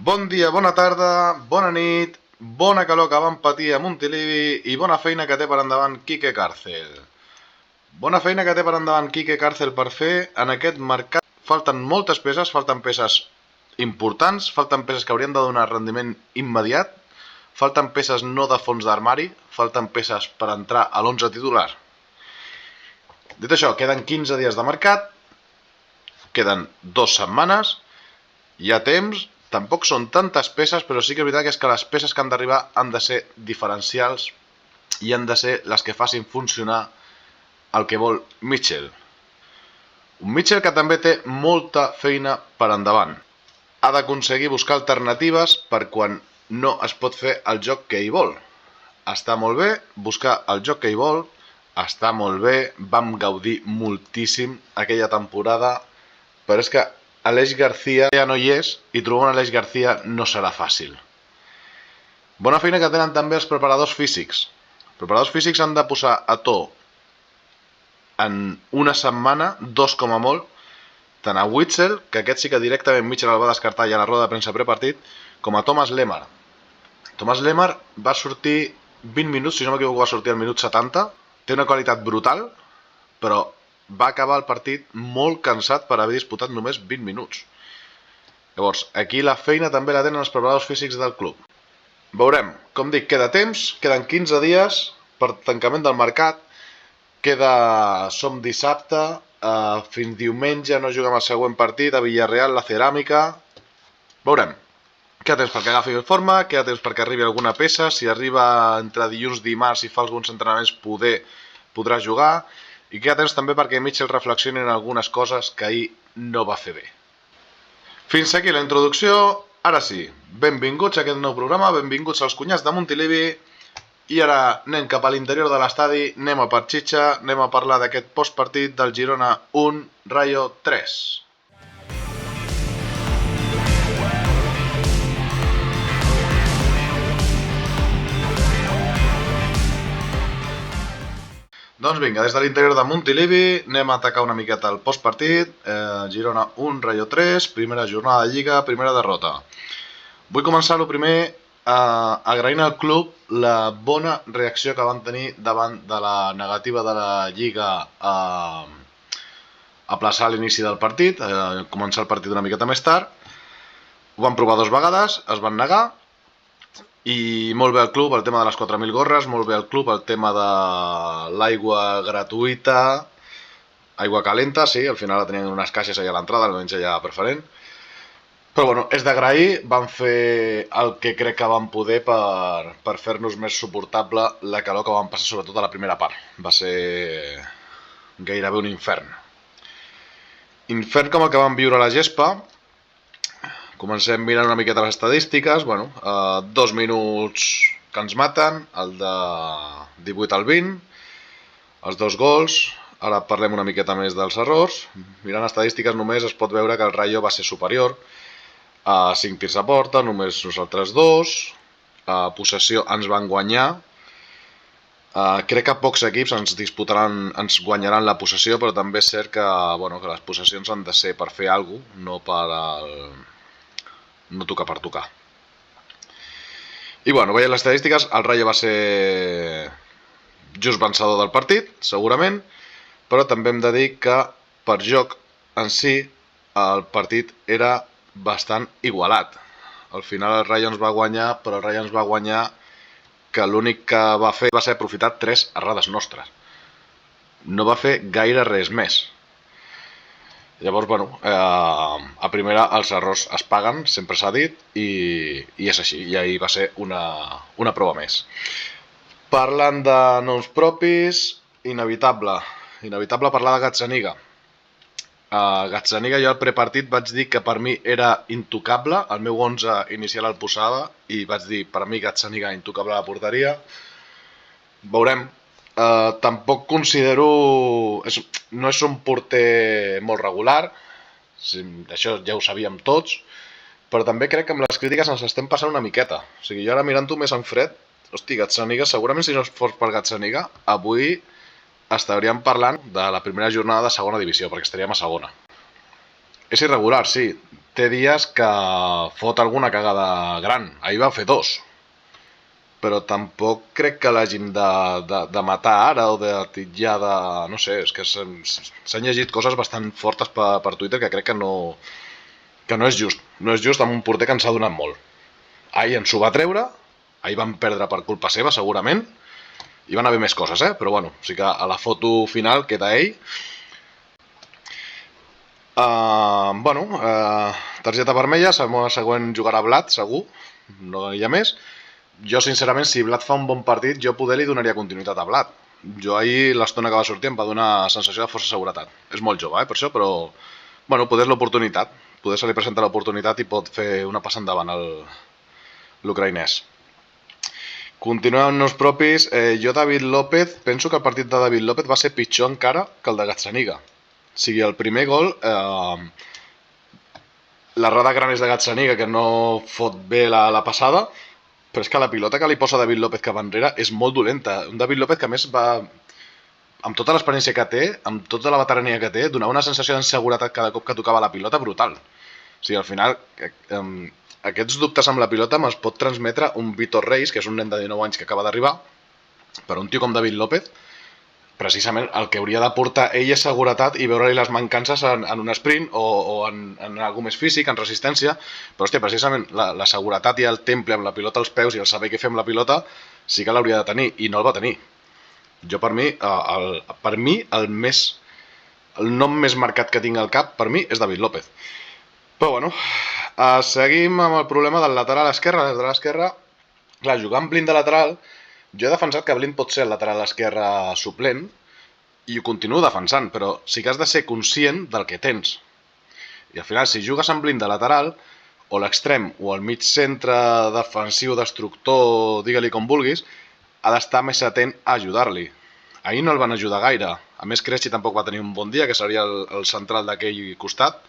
Bon dia, bona tarda, bona nit, bona calor que van patir a Montilivi i bona feina que té per endavant Quique Càrcel. Bona feina que té per endavant Quique Càrcel per fer en aquest mercat. Falten moltes peces, falten peces importants, falten peces que haurien de donar rendiment immediat, falten peces no de fons d'armari, falten peces per entrar a l'11 titular. Dit això, queden 15 dies de mercat, queden 2 setmanes, hi ha temps. Tampoc són tantes peces, però sí que és veritat que les peces que han d'arribar han de ser diferencials i han de ser les que facin funcionar el que vol Mitchell. Un Mitchell que també té molta feina per endavant. Ha d'aconseguir buscar alternatives per quan no es pot fer el joc que ell vol. Està molt bé buscar el joc que ell vol, està molt bé, vam gaudir moltíssim aquella temporada, però és que Aleix García ja no hi és i trobar un Aleix García no serà fàcil. Bona feina que tenen també els preparadors físics. Els preparadors físics han de posar a to en una setmana, 2 com a molt, tant a Witsel, que aquest sí que directament Mitchell el va descartar ja a la roda de premsa prepartit, com a Thomas Lemar. Thomas Lemar va sortir 20 minuts, si no m'equivoco va sortir al minut 70, té una qualitat brutal, però va acabar el partit molt cansat per haver disputat només 20 minuts. Llavors, aquí la feina també la tenen els preparadors físics del club. Veurem, com dic, queda temps, queden 15 dies per tancament del mercat, som dissabte, fins diumenge no juguem el següent partit, a Villarreal, la Ceràmica. Veurem, queda temps perquè agafi forma, queda temps perquè arribi alguna peça, si arriba entre dilluns i dimarts i fa alguns entrenaments podrà jugar, i queda temps també perquè Mitchell reflexioni en algunes coses que ahir no va fer bé. Fins aquí la introducció. Ara sí, benvinguts a aquest nou programa, benvinguts als cunyats de Montilivi. I ara anem cap a l'interior de l'estadi, anem a per xitxa, anem a parlar d'aquest postpartit del Girona 1, Rayo 3. Doncs vinga, des de l'interior de Montilivi anem a atacar una miqueta el postpartit. Girona 1, Rayo 3, primera jornada de Lliga, primera derrota. Vull començar el primer agraint al club la bona reacció que van tenir davant de la negativa de la Lliga a aplaçar l'inici del partit, a començar el partit una miqueta més tard. Ho van provar 2 vegades, es van negar. I molt bé el club, el tema de les 4.000 gorres, molt bé el club, el tema de l'aigua gratuïta, aigua calenta, sí, al final la tenien unes caixes allà a l'entrada, almenys allà preferent. Però bueno, és d'agrair, van fer el que crec que van poder per fer-nos més suportable la calor que van passar, sobretot a la primera part. Va ser gairebé un infern. Infern com el que van viure a la gespa. Comencem mirant una miqueta les estadístiques, 2 minuts que ens maten, el de 18 al 20, els 2 gols, ara parlem una miqueta més dels errors. Mirant estadístiques només es pot veure que el Rayo va ser superior a 5 tirs a porta, només nosaltres 2, a possessió ens van guanyar. Crec que pocs equips ens guanyaran la possessió, però també és cert que les possessions han de ser per fer alguna cosa, no tocar per tocar. I veient les estadístiques, el Rayo va ser just vencedor del partit, segurament, però també hem de dir que per joc en si el partit era bastant igualat. Al final el Rayo ens va guanyar, però el Rayo ens va guanyar que l'únic que va fer va ser aprofitar 3 errades nostres. No va fer gaire res més. Llavors, a primera els errors es paguen, sempre s'ha dit, i és així, i ahir va ser una prova més. Parlant de noms propis, inevitable parlar de Gazzaniga. Gazzaniga jo al prepartit vaig dir que per mi era intocable, el meu 11 inicial el posava, i vaig dir, per mi Gazzaniga intocable a la porteria. Veurem. Tampoc considero... No és un porter molt regular, això ja ho sabíem tots, però també crec que amb les crítiques ens estem passant una miqueta. O sigui, jo ara mirant-ho més en fred, Gazzaniga, segurament si no fos per Gazzaniga, avui estaríem parlant de la primera jornada de segona divisió, perquè estaríem a segona. És irregular, sí, té dies que fot alguna cagada gran. Ahir va fer 2. Però tampoc crec que l'hàgim de matar ara o de titllar de... No sé, és que s'han llegit coses bastant fortes per Twitter que crec que no és just. No és just amb un porter que ens ha donat molt. Ahir ens ho va treure, ahir van perdre per culpa seva, segurament. Hi van haver més coses, però bueno, sí que a la foto final queda ell. Targeta vermella, setmana següent jugarà Blat, segur, no hi ha més. Jo, sincerament, si Blat fa un bon partit, jo poder li donaria continuïtat a Blat. Jo ahir, l'estona que va sortir, em va donar sensació de força seguretat. És molt jove, per això, però... Bueno, poder és l'oportunitat. Poder se li presenta l'oportunitat i pot fer una passa endavant l'ucraïnès. Continuem amb els propis. Jo, David López, penso que el partit de David López va ser pitjor encara que el de Gazzaniga. O sigui, el primer gol, l'errada gran és de Gazzaniga, que no fot bé la passada, però és que la pilota que li posa David López cap enrere és molt dolenta. Un David López que a més va, amb tota l'experiència que té, amb tota la veterania que té, donava una sensació d'inseguretat cada cop que tocava la pilota brutal. O sigui, al final, aquests dubtes amb la pilota me'ls pot transmetre un Vitor Reis, que és un nen de 19 anys que acaba d'arribar, però un tio com David López, precisament el que hauria d'aportar ell és seguretat i veure-li les mancances en un sprint o en algú més físic, en resistència, però hòstia, precisament la seguretat i el temple amb la pilota als peus i el saber què fer amb la pilota sí que l'hauria de tenir i no el va tenir. Jo, per mi, el nom més marcat que tinc al cap, per mi, és David López. Però bueno, seguim amb el problema del lateral esquerre. El lateral esquerre, clar, jugant Blind de lateral, jo he defensat que Blind pot ser el lateral esquerre suplent i ho continuo defensant, però sí que has de ser conscient del que tens. I al final, si jugues amb Blind de lateral, o l'extrem o el mig centre defensiu, destructor, digue-li com vulguis, ha d'estar més atent a ajudar-li. Ahir no el van ajudar gaire. A més, Cresci tampoc va tenir un bon dia, que seria el central d'aquell costat.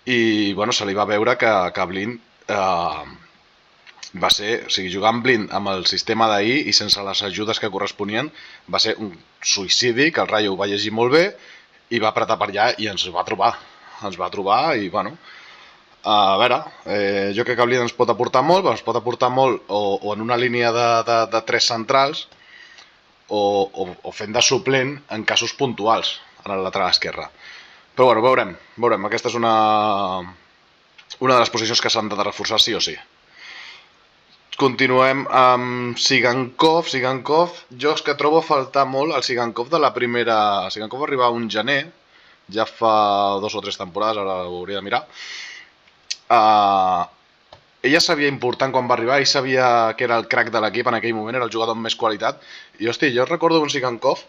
I bueno, se li va veure que Blind va ser, o sigui, jugar amb Blind amb el sistema d'ahir i sense les ajudes que corresponien va ser un suïcidi, que el Rayo ho va llegir molt bé i va apretar per allà i ens va trobar i bueno, a veure, jo crec que Blind ens pot aportar molt, però ens pot aportar molt o en una línia de 3 centrals o fent de suplent en casos puntuals en el lateral esquerre. Però bueno, veurem. Aquesta és una de les posicions que s'han de reforçar sí o sí. Continuem amb Sigankov. Jo és que trobo a faltar molt el Sigankov de la primera... Sigankov va arribar un gener, ja fa 2 o 3 temporades, ara ho hauria de mirar. Ella sabia important quan va arribar, ell sabia que era el crack de l'equip en aquell moment, era el jugador amb més qualitat. I hosti, jo recordo un Sigankov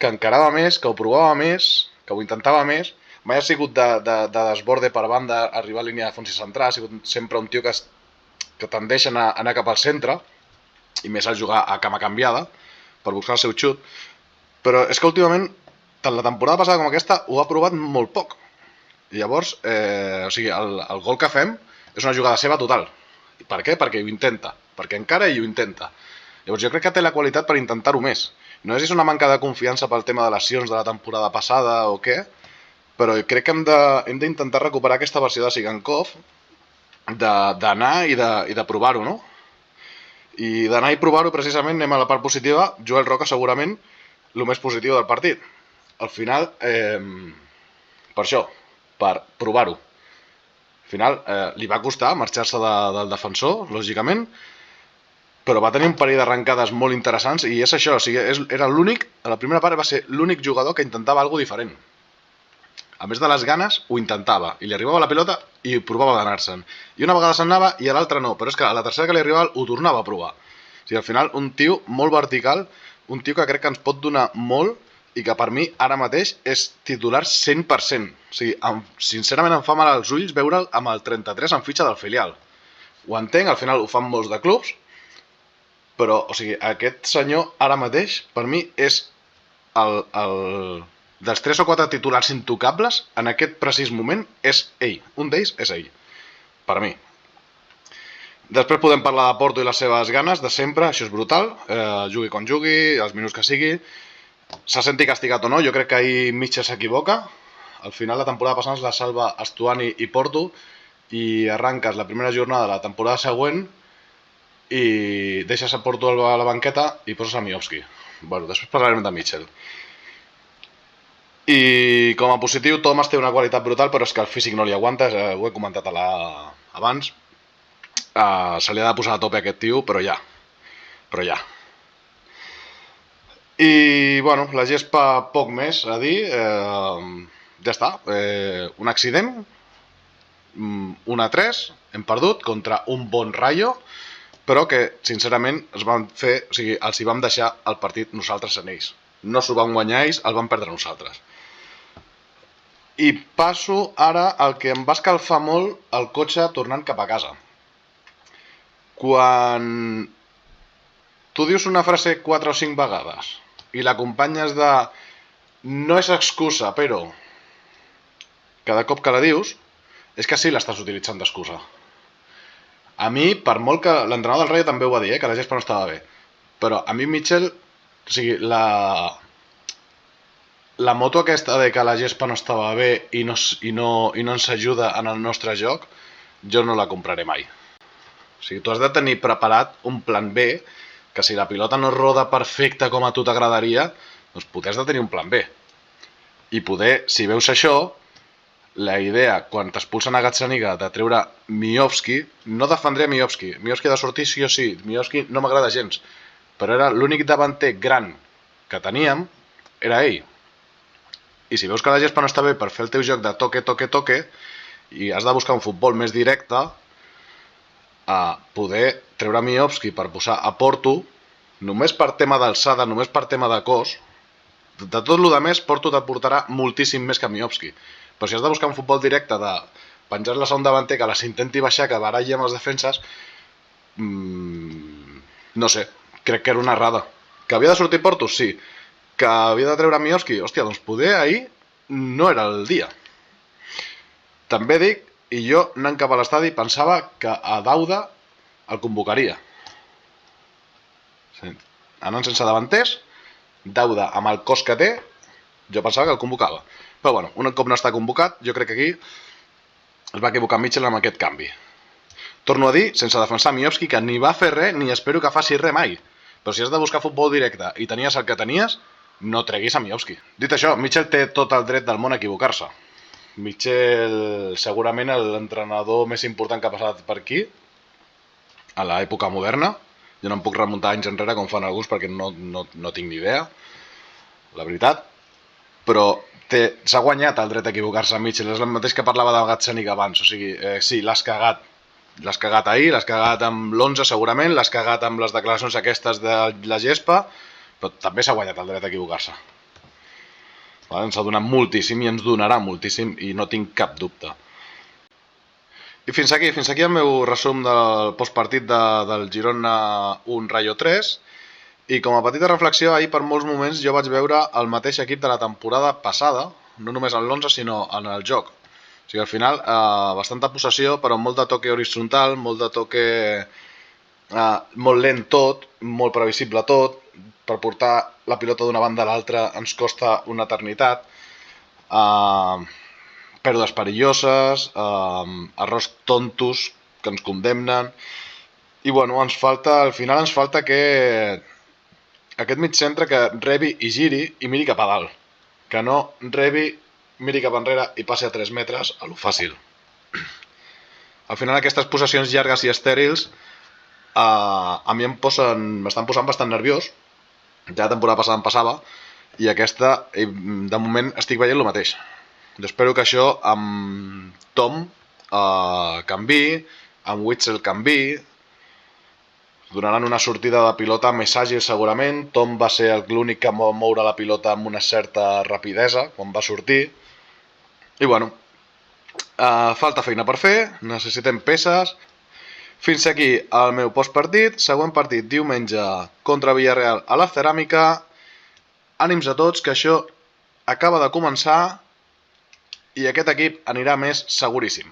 que encarava més, que ho provava més, que ho intentava més. Mai ha sigut de desborde per banda, arribar a línia de fons i centrar, ha sigut sempre un tio que tendeix a anar cap al centre i més a jugar a cama canviada per buscar el seu xut, però és que últimament, tant la temporada passada com aquesta, ho ha provat molt poc. I llavors, o sigui, el gol que fem és una jugada seva total. I per què? Perquè ho intenta, perquè encara ell ho intenta. Llavors jo crec que té la qualitat per intentar-ho més. No sé si és una manca de confiança pel tema de lesions de la temporada passada o què, però crec que hem d'intentar recuperar aquesta versió de Sigankov, d'anar i de provar-ho, no? I d'anar i provar-ho, precisament, anem a la part positiva. Joel Roca, segurament, el més positiu del partit. Al final, per això, per provar-ho. Al final, li va costar marxar-se del defensor, lògicament, però va tenir un parell d'arrencades molt interessants i és això, o sigui, era l'únic, a la primera part va ser l'únic jugador que intentava alguna cosa diferent. A més de les ganes, ho intentava, i li arribava la pilota i provava d'anar-se'n. I una vegada se'n anava i a l'altra no, però és que a la tercera que li arribava ho tornava a provar. O sigui, al final, un tio molt vertical, un tio que crec que ens pot donar molt i que per mi ara mateix és titular 100%. O sigui, sincerament em fa mal als ulls veure'l amb el 33 en fitxa del filial. Ho entenc, al final ho fan molts de clubs, però, o sigui, aquest senyor ara mateix, per mi, és dels 3 o 4 titulars intocables, en aquest precís moment, és ell. Un d'ells és ell, per mi. Després podem parlar de Porto i les seves ganes, de sempre, això és brutal, jugui com jugui, els minuts que sigui, se senti castigat o no, jo crec que ahir Mitja s'equivoca, al final la temporada passada la salva Estuani i Porto i arranques la primera jornada de la temporada següent i deixes a Porto a la banqueta i poses a Miovski. Bueno, després parlarem de Mitchell. I com a positiu, Thomas té una qualitat brutal, però és que el físic no li aguanta, ho he comentat abans. Se li ha de posar a tope a aquest tio, però ja. I, bueno, la gespa poc més a dir, ja està. Un accident, 1-3, hem perdut contra un bon Rayo, però que, sincerament, els hi vam deixar el partit nosaltres en ells. No s'ho van guanyar ells, el vam perdre nosaltres. I passo ara al que em va escalfar molt el cotxe tornant cap a casa. Quan tu dius una frase 4 o 5 vegades i l'acompanyes de no és excusa, però cada cop que la dius és que sí l'estàs utilitzant d'excusa. A mi, per molt que l'entrenador del Rayo també ho va dir, que la gespa no estava bé, però a mi Mitchell, o sigui, la moto aquesta de que la gespa no estava bé i no ens ajuda en el nostre joc, jo no la compraré mai. O sigui, tu has de tenir preparat un plan B, que si la pilota no roda perfecta com a tu t'agradaria, doncs potser has de tenir un plan B. I poder, si veus això, la idea, quan t'expulsen a Gazzaniga, de treure Miovski, no defendré Miovski. Miovski ha de sortir sí o sí. Miovski no m'agrada gens. Però era l'únic davanter gran que teníem, era ell. I si veus que la gespa no està bé per fer el teu joc de toque, i has de buscar un futbol més directe, a poder treure Miovski per posar a Porto, només per tema d'alçada, només per tema de cos, de tot el que més, Porto t'aportarà moltíssim més que Miovski. Però si has de buscar un futbol directe de penjar-les a un davanter que les intenti baixar, que baralli amb les defenses, no sé, crec que era una errada. Que havia de sortir Porto? Sí. Que havia de treure Miovski? Hòstia, doncs poder ahir no era el dia. També dic, i jo anant cap a l'estadi pensava que a Dauda el convocaria. Anant sense davanters, Dauda amb el cos que té, jo pensava que el convocava. Però bueno, un cop no està convocat, jo crec que aquí es va equivocar Mitchell amb aquest canvi. Torno a dir, sense defensar Miovski, que ni va fer res ni espero que faci res mai. Però si has de buscar futbol directe i tenies el que tenies, no treguis a Miovski. Dit això, Mitchell té tot el dret del món a equivocar-se. Mitchell, segurament l'entrenador més important que ha passat per aquí, a l'època moderna. Jo no em puc remuntar anys enrere com fan alguns perquè no tinc ni idea, la veritat. Però s'ha guanyat el dret a equivocar-se Mitchell, és el mateix que parlava de Gazzaniga abans, o sigui, sí, l'has cagat. L'has cagat ahir, l'has cagat amb l'11 segurament, l'has cagat amb les declaracions aquestes de la gespa, però també s'ha guanyat el dret a equivocar-se. Ens ha donat moltíssim i ens donarà moltíssim i no tinc cap dubte. I fins aquí el meu resum del postpartit del Girona 1 Rayo 3. I com a petita reflexió, ahir per molts moments jo vaig veure el mateix equip de la temporada passada, no només en l'11 sinó en el joc. O sigui, al final, bastanta possessió, però molt de toque horitzontal, molt de toque molt lent tot, molt previsible tot. Per portar la pilota d'una banda a l'altra ens costa una eternitat. Pèrdues perilloses, errors tontos que ens condemnen. I bueno, al final ens falta que aquest mig centre que rebi i giri i miri cap a dalt. Que no rebi, miri cap enrere i passi a 3 metres a lo fàcil. Al final aquestes possessions llargues i estèrils a mi m'estan posant bastant nerviós. Ja la temporada passada em passava i aquesta, de moment, estic veient el mateix. Jo espero que això amb Tom canvi, amb Witsel canvi, donaran una sortida de pilota més àgil segurament. Tom va ser l'únic que va moure la pilota amb una certa rapidesa quan va sortir. I bueno, falta feina per fer, necessitem peces. Fins aquí el meu postpartit. Següent partit diumenge contra Villarreal a la Ceràmica. Ànims a tots, que això acaba de començar i aquest equip anirà més seguríssim.